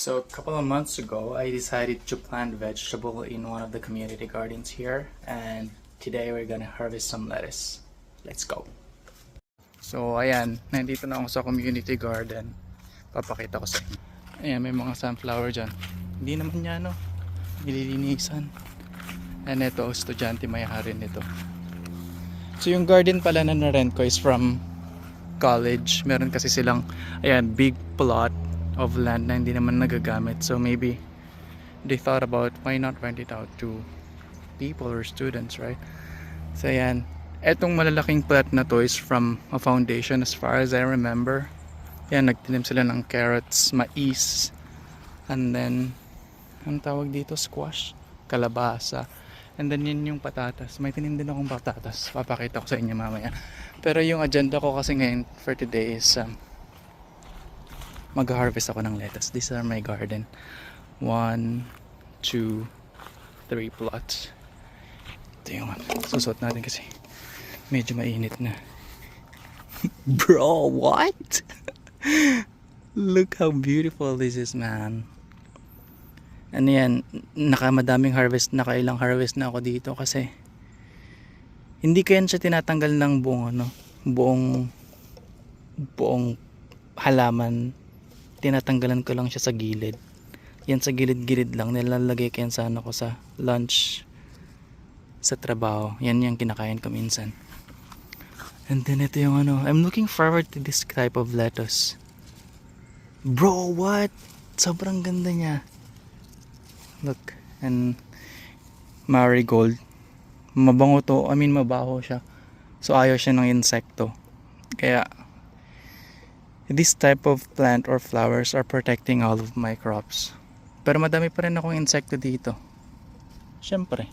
So a couple of months ago, I decided to plant vegetable in one of the community gardens here, and today we're gonna harvest some lettuce. Let's go! So ayan, nandito na ako sa community garden. Papakita ko sa inyo. Ayan, may mga sunflower dyan. Hindi naman niya nililinisan. And ito, estudyante may-hari nito. So yung garden pala na na-rent ko is from college. Meron kasi silang, ayan, big plot of land na hindi naman nagagamit, so maybe they thought about why not rent it out to people or students, right? So yan, etong malalaking plot na to is from a foundation as far as I remember. Yan, nagtinim sila ng carrots, mais, and then anong tawag dito, squash, kalabasa, and then yun yung patatas. May tinim din akong patatas, papakita ko sa inyo mamaya. Pero yung agenda ko kasi ngayon for today is mag-harvest ako ng lettuce. These are my garden. 1, 2, 3 plots. Ito yung susot natin kasi medyo mainit na. Bro, what? Look how beautiful this is, man. Ano yan, nakamadaming harvest, nakailang harvest na ako dito kasi hindi ko yan siya tinatanggal ng buong halaman. Tinatanggalan ko lang siya sa gilid. Yan sa gilid-gilid lang. Nilalagay ko yan sana ko sa lunch sa trabaho. Yan yung kinakain ko minsan. And then ito yung I'm looking forward to this type of lettuce. Bro, what? Sobrang ganda niya. Look. And marigold. Mabango to. Mabaho siya. So ayaw siya ng insekto. Kaya this type of plant or flowers are protecting all of my crops. Pero madami pa rin akong insekto dito. Syempre.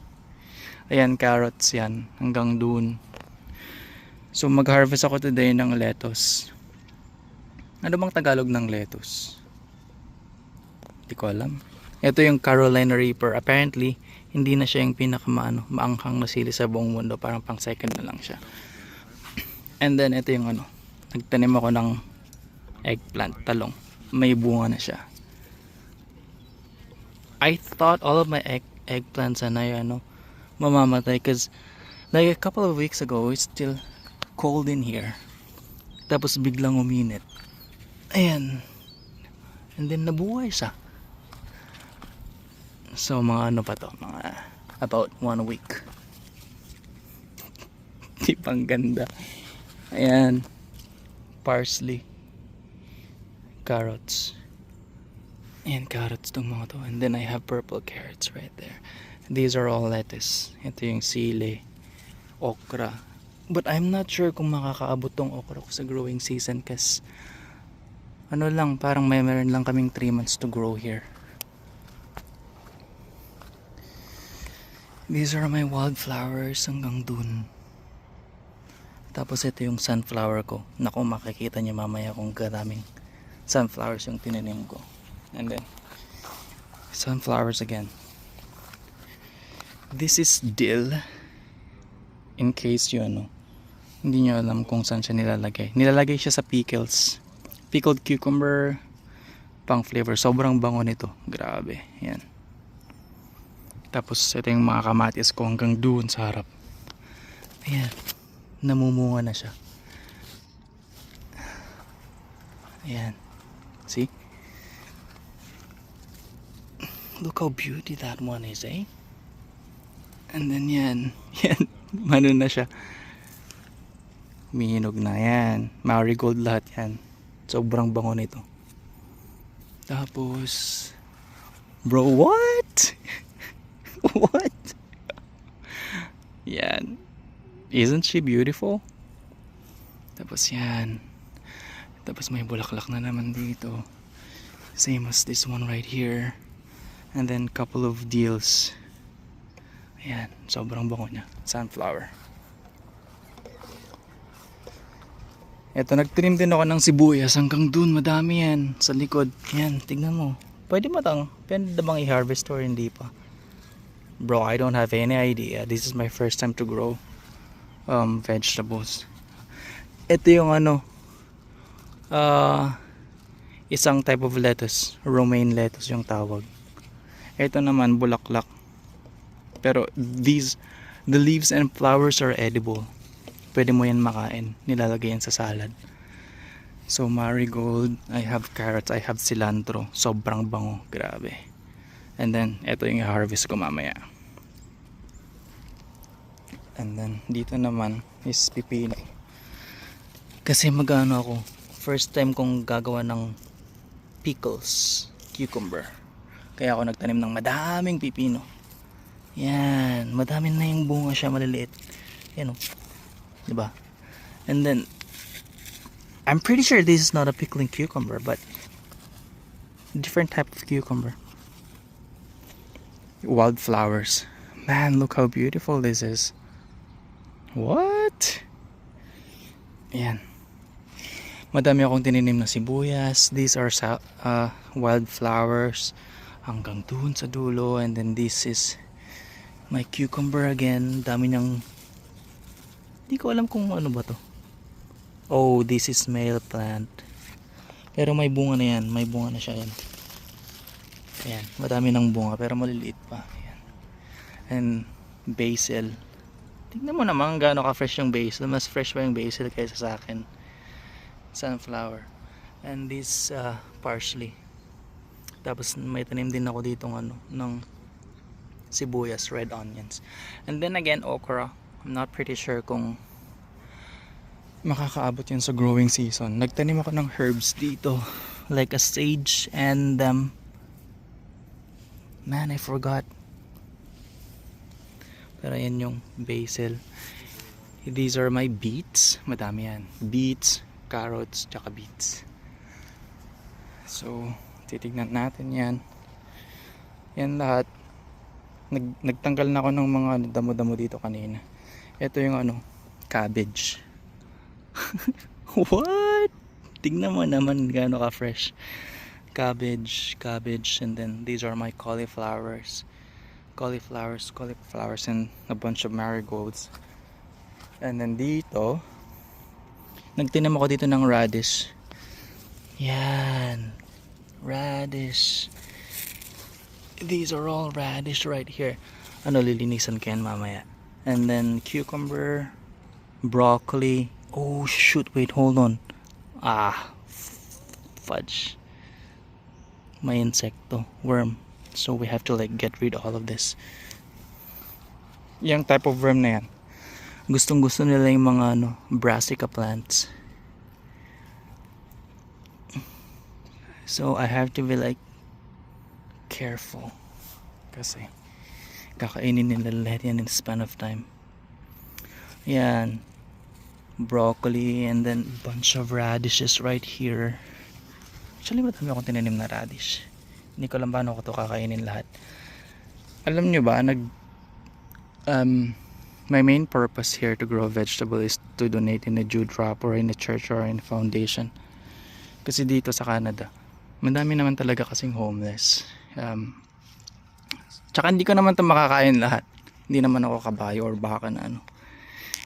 Ayan, carrots yan. Hanggang dun. So mag-harvest ako today ng lettuce. Ano bang Tagalog ng lettuce? Hindi ko alam. Ito yung Carolina Reaper. Apparently, hindi na siya yung maanghang na sili sa buong mundo. Parang pang second na lang siya. And then ito yung nagtanim ako ng eggplant, talong. May bunga na siya. I thought all of my eggplants na mamamatay because like a couple of weeks ago it's still cold in here. Tapos biglang uminit. Ayan. And then nabuhay siya. So mga pa to? Mga about 1 week. Di pang ganda. Ayan. Parsley. Carrots. And carrots tong mga to. And then I have purple carrots right there. These are all lettuce. Ito yung sili, okra. But I'm not sure kung makakaabot tong okra ko sa growing season kasi parang meron lang kaming 3 months to grow here. These are my wildflowers hanggang dun. Tapos ito yung sunflower ko. Naku, makikita niyo mamaya kung karaming sunflowers yung tinanim ko. And then sunflowers again. This is dill. In case hindi nyo alam kung saan siya nilalagay. Nilalagay siya sa pickles. Pickled cucumber, pang flavor. Sobrang bango nito. Grabe. Yan. Tapos ito yung mga kamatis ko hanggang doon sa harap. Ayan. Namumunga na siya. Ayan. See? Look how beauty that one is, eh? And then yan. Yan. Na siya. Mihinog na yan. Marigold lahat yan. Sobrang bango nito. Tapos bro, what? What? Yan. Isn't she beautiful? Tapos yan. Tapos may bulaklak na naman dito. Same as this one right here. And then couple of deals. Ayan, sobrang bango niya. Sunflower. Eto, nagtrim din ako ng sibuyas hanggang dun. Madami yan sa likod. Yan, tignan mo. Pwede bang i-harvest or hindi pa? Bro, I don't have any idea. This is my first time to grow vegetables. Ito yung Isang type of lettuce, romaine lettuce yung tawag. Ito naman bulaklak. Pero the leaves and flowers are edible. Pwede mo yan makain. Nilalagay yan sa salad. So marigold, I have carrots, I have cilantro. Sobrang bango, grabe. And then ito yung harvest ko mamaya. And then dito naman is pipino. Kasi magano ako, first time kong gagawa ng pickles, cucumber. Kaya ako nagtanim ng madaming pipino. Yan, madami na yung bunga siya, maliliit. Yan o, diba? And then I'm pretty sure this is not a pickling cucumber, but different type of cucumber. Wildflowers. Man, look how beautiful this is. What? Ayan. Madami akong tininim na sibuyas. These are wildflowers hanggang dun sa dulo. And then this is my cucumber again. Dami niyang, hindi ko alam kung ano ba to. Oh, this is male plant. Pero may bunga na yan. May bunga na siya yan. Ayan. Madami ng bunga pero maliliit pa. Ayan. And basil. Tingnan mo naman gaano ka-fresh yung basil. Mas fresh pa yung basil kaysa sa akin. Sunflower. And this parsley. Tapos may tanim din ako dito ng sibuyas, red onions. And then again, okra. I'm not pretty sure kung makakaabot yun sa growing season. Nagtanim ako ng herbs dito. Like a sage and man, I forgot. Pero yan yung basil. These are my beets. Madami yan. Beets, carrots, tsaka beets. So, titignan natin yan. Yan lahat. Nagtanggal na ako ng mga damo-damo dito kanina. Ito yung cabbage. What? Tingnan mo naman gaano ka fresh. Cabbage, and then these are my cauliflowers, and a bunch of marigolds. And then dito nagtinim ako dito ng radish. Yan, radish. These are all radish right here. Lilinisan ko yan mamaya. And then cucumber, broccoli. Oh shoot, wait, hold on. Fudge. May insekto, worm. So we have to like get rid of all of this. Yung type of worm na yan, gustong gusto nila yung mga brassica plants. So I have to be like careful kasi kakainin nila lahat yan in the span of time. Yan, broccoli, and then bunch of radishes right here. Actually, madami akong tinanim na radish. Hindi ko alam paano ko ito kakainin lahat. Alam nyo ba, my main purpose here to grow vegetable is to donate in a dewdrop or in a church or in a foundation. Kasi dito sa Canada, madami naman talaga kasing homeless. Tsaka hindi ko naman ito makakain lahat. Hindi naman ako kabayo or baka na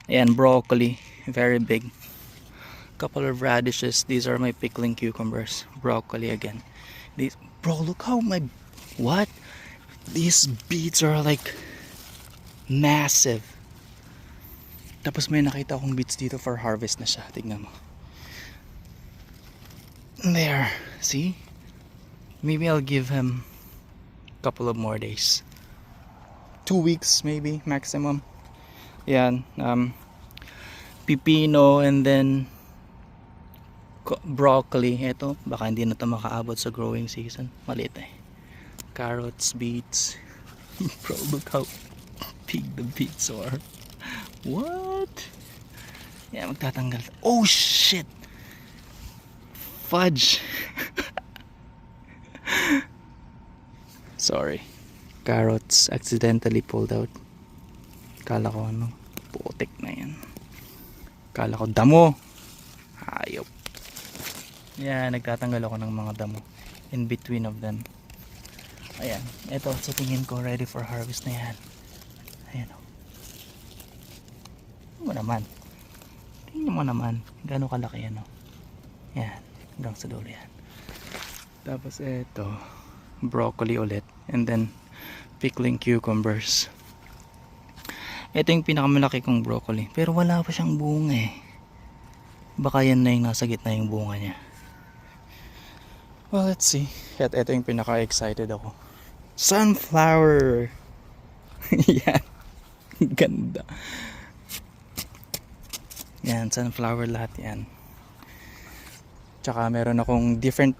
Ayan, broccoli, very big. Couple of radishes. These are my pickling cucumbers. Broccoli again. Bro, look how what? These beets are like massive. Tapos may nakita akong beets dito for harvest na siya. Tignan mo. There. See? Maybe I'll give him a couple of more days. 2 weeks maybe maximum. Yan. Pipino, and then broccoli. Ito, baka hindi na ito makaabot sa growing season. Maliit Carrots, beets. Bro, look how big the beets are. What? Yeah, magtatanggal. Oh shit! Fudge! Sorry. Carrots accidentally pulled out. Kala ko putik na yan. Kala ko damo. Hayop. Yeah, nagtatanggal ako ng mga damo in between of them. Ayan, ito sa tingin ko ready for harvest na yan. Ayan mo naman. Tingnan mo naman gaano kalaki yan. Yan, hanggang sa dulo yan. Tapos eto, broccoli ulit. And then, pickling cucumbers. Ito yung pinakamalaki kong broccoli. Pero wala pa siyang bunga eh. Baka yan na yung nasa gitna yung bunga niya. Well, let's see. At ito yung pinaka-excited ako. Sunflower! Yan. Ganda. Yan, sunflower lahat yan. Tsaka meron akong different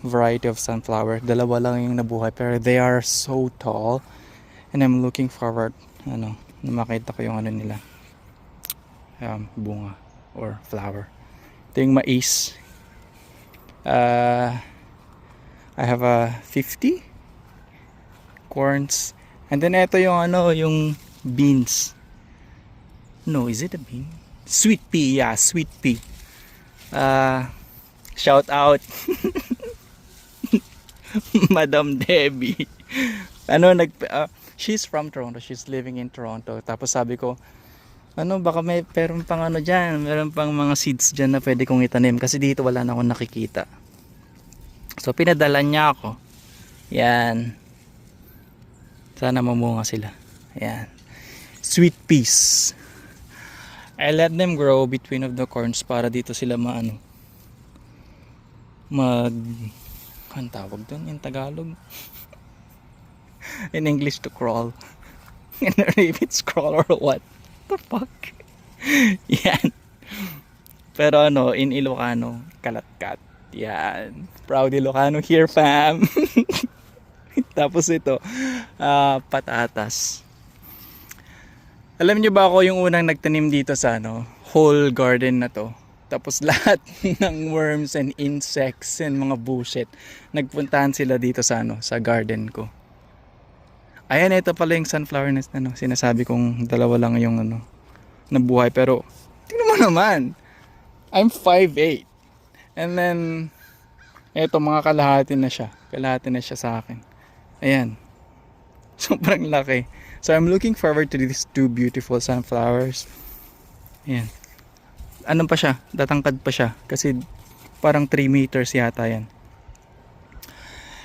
variety of sunflower. Dalawa lang yung nabuhay pero they are so tall. And I'm looking forward na makita ko yung nila. Bunga or flower. Ito yung mais. I have a 50 corns. And then ito yung yung beans. No, is it a bean? Sweet pea, yeah, sweet pea. Shout out Madam Debbie. She's from Toronto. She's living in Toronto. Tapos sabi ko, baka meron pang dyan, meron pang mga seeds dyan na pwede kong itanim kasi dito wala na akong nakikita. So pinadala niya ako. Yan. Sana mamunga sila. Yan. Sweet peas. I let them grow between of the corns para dito sila ang tawag doon in Tagalog. In English to crawl. I don't know if it's crawl or what. The fuck? Yan. Pero in Ilocano, kalatkat. Yan. Proud Ilocano here, fam. Tapos ito, patatas. Alam niyo ba ako yung unang nagtanim dito sa whole garden na to. Tapos lahat ng worms and insects and mga bullshit nagpuntahan sila dito sa sa garden ko. Ayan, ito pala yung sunflower nest na sinasabi kong dalawa lang yung nabuhay. Pero tingnan mo naman, I'm 5'8". And then eto mga kalahati na siya sa akin. Ayan, sobrang laki. So I'm looking forward to these two beautiful sunflowers. Ayan, pa siya, datangkad pa siya kasi parang 3 meters yata yan.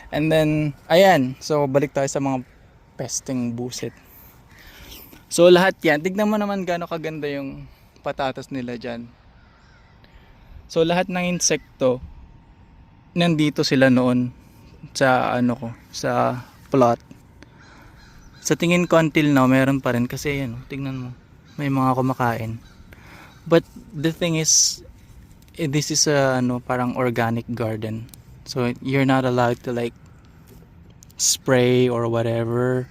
And then ayan, so balik tayo sa mga pesting busit. So lahat yan, tignan mo naman gaano kaganda yung patatas nila dyan. So lahat ng insekto nandito sila noon sa sa plot. Sa tingin ko until now meron pa rin kasi tingnan mo, may mga kumakain. But the thing is, this is a parang organic garden. So you're not allowed to like spray or whatever.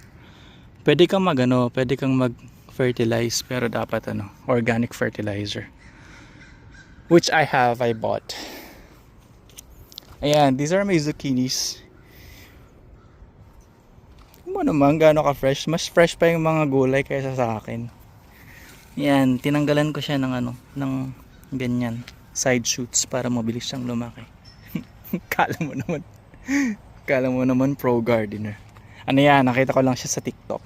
Pwede kang mag-fertilize pero dapat organic fertilizer. Which I bought. Ayan, these are my zucchinis. Ano naman, gaano ka fresh? Mas fresh pa yung mga gulay kaysa sa akin. Ayan, tinanggalan ko siya ng ganyan, side shoots para mabilis siyang lumaki. Kala mo naman pro gardener. Yan, nakita ko lang siya sa TikTok.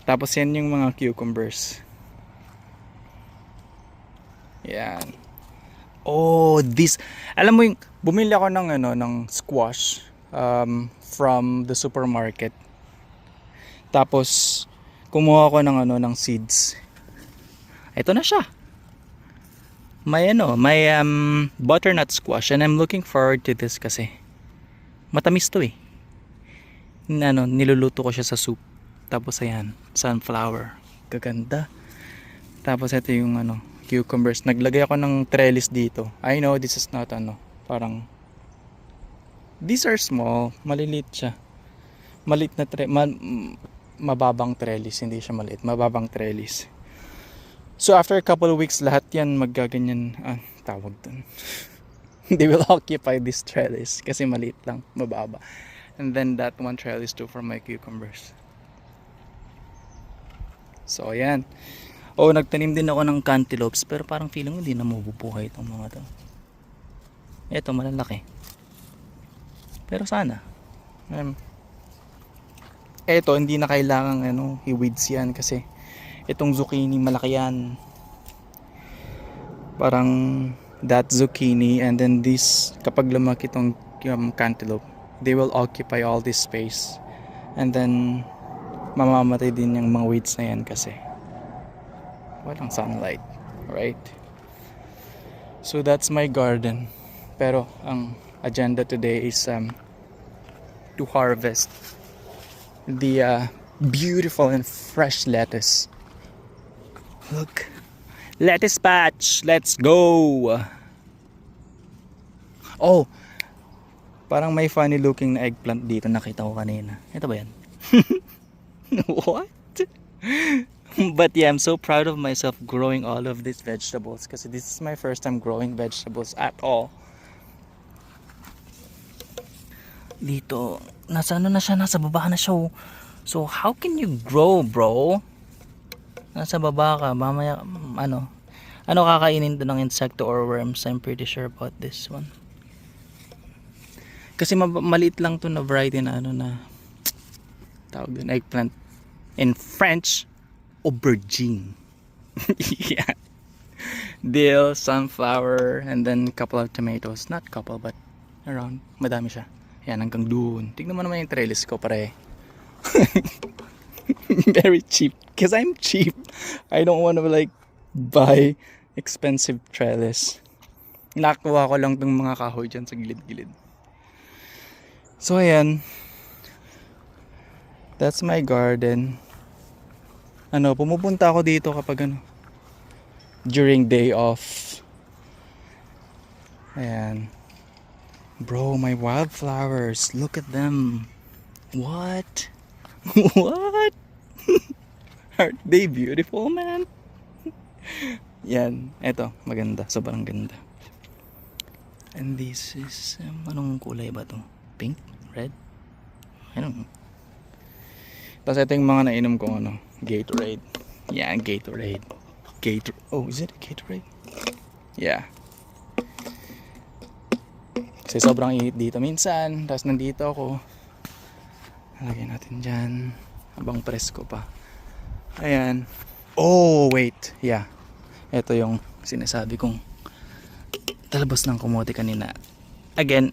Tapos yan yung mga cucumbers. Yan. Oh, alam mo yung bumili ako ng squash from the supermarket. Tapos kumuha ako ng seeds. Ito na siya. May butternut squash and I'm looking forward to this kasi matamis to eh. Niluluto ko siya sa soup. Tapos ayan, sunflower. Gaganda. Tapos ito yung cucumbers. Naglagay ako ng trellis dito. I know this is not parang these are small, maliliit siya. Maliit na mababang trellis, hindi siya maliit, mababang trellis. So after a couple of weeks lahat yan maggaganyan, tawag dun. They will occupy this trellis kasi maliit lang, mababa. And then that one trellis too for my cucumbers. So ayan. Oh, nagtanim din ako ng cantaloupes pero parang feeling ko hindi na mabubuhay itong mga to. Ito malalaki. Pero sana. Ito hindi na kailangang i-weeds yan kasi itong zucchini malaki yan. Parang that zucchini and then this kapag lumaki itong cantaloupe, they will occupy all this space. And then, mamamatay din yung mga weeds na yan kasi walang sunlight. Right? So that's my garden. Pero ang agenda today is to harvest the beautiful and fresh lettuce. Look, lettuce patch. Let's go. Oh, parang may funny looking na eggplant dito, nakita ko kanina. Ito ba yan? What? But yeah, I'm so proud of myself growing all of these vegetables kasi this is my first time growing vegetables at all. Dito, nasa ano na siya, nasa baba na siya. So how can you grow, bro? Nasa baba ka, mamaya ano kakainin to ng insecto or worms? I'm pretty sure about this one. Kasi maliit lang to na variety na ano na tawag dun, eggplant. In French, aubergine. Yeah. Dill, sunflower, and then a couple of tomatoes. Not couple, but around. Madami siya. Yan, hanggang doon. Tignan mo naman yung trellis ko, pare. Very cheap. Because I'm cheap. I don't want to like buy expensive trellis. Nakuha ko lang tong mga kahoy dyan sa gilid-gilid. So, ayan. That's my garden. Pumupunta ako dito kapag during day off. Ayan. Bro, my wildflowers. Look at them. What? What? Aren't they beautiful, man? Yan. Eto, maganda. Sobrang ganda. And this is, anong kulay ba to? Pink? Red? I don't know. Tapos ito yung mga nainom kong Gatorade. Yeah, Gatorade. Oh, is it a Gatorade? Yeah. Kasi sobrang init dito minsan. Tapos nandito ako. Lagyan natin dyan. Habang presko pa. Ayan. Oh, wait. Yeah. Ito yung sinasabi kong talabos ng kamote kanina. Again.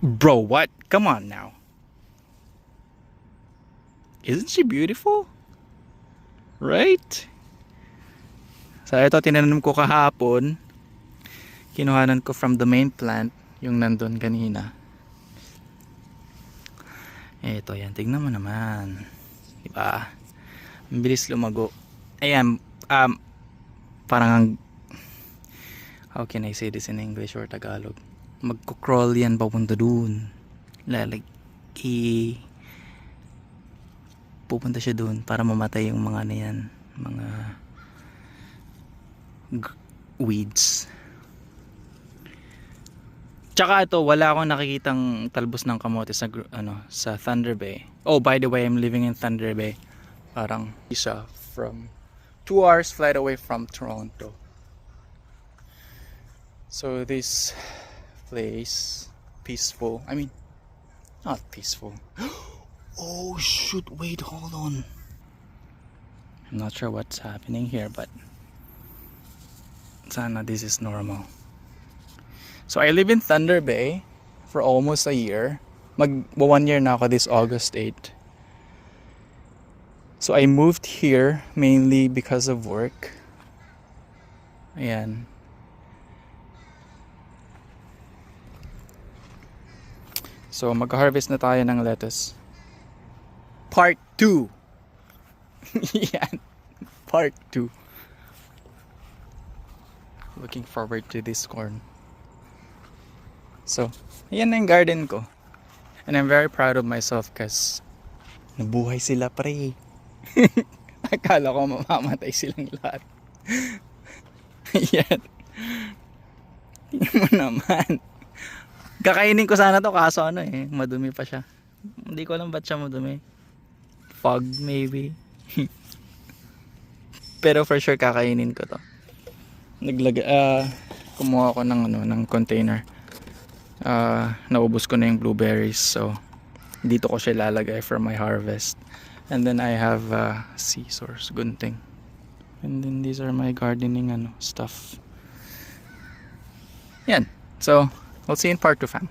Bro, what? Come on now. Isn't she beautiful? Right? So ito tinanim ko kahapon. Kinuhanan ko from the main plant, yung nandun kanina. Ito yan, tignan mo naman. Diba? Ang bilis lumago. Ayan, parang how can I say this in English or Tagalog? Magko-crawl yan papunta dun. Pupunta siya dun para mamatay yung mga mga weeds. Tsaka ito, wala akong nakikitang talbos ng kamote sa Thunder Bay. Oh, by the way, I'm living in Thunder Bay. Parang isa from 2 hours flight away from Toronto. So this place, peaceful. I mean, not peaceful. Oh shoot, wait, hold on. I'm not sure what's happening here, but sana this is normal. So I live in Thunder Bay for almost a year. Mag 1 year na ako this August 8. So I moved here mainly because of work. Ayan. So mag-harvest na tayo ng lettuce. Part 2. Yan. Part 2. Looking forward to this corn. So, yan na yung garden ko. And I'm very proud of myself kasi nabuhay sila, pre. Akala ko mamamatay silang lahat. Yan. Tingnan mo naman. Kakainin ko sana to kaso madumi pa siya. Hindi ko alam ba't siya madumi. Fog maybe. Pero for sure kakainin ko to. Kumuha ko ng container. Naubos ko na yung blueberries, so dito ko siya lalagay for my harvest. And then I have scissors, gunting. And then these are my gardening stuff. Yan. So, I'll see you in part 2, fam.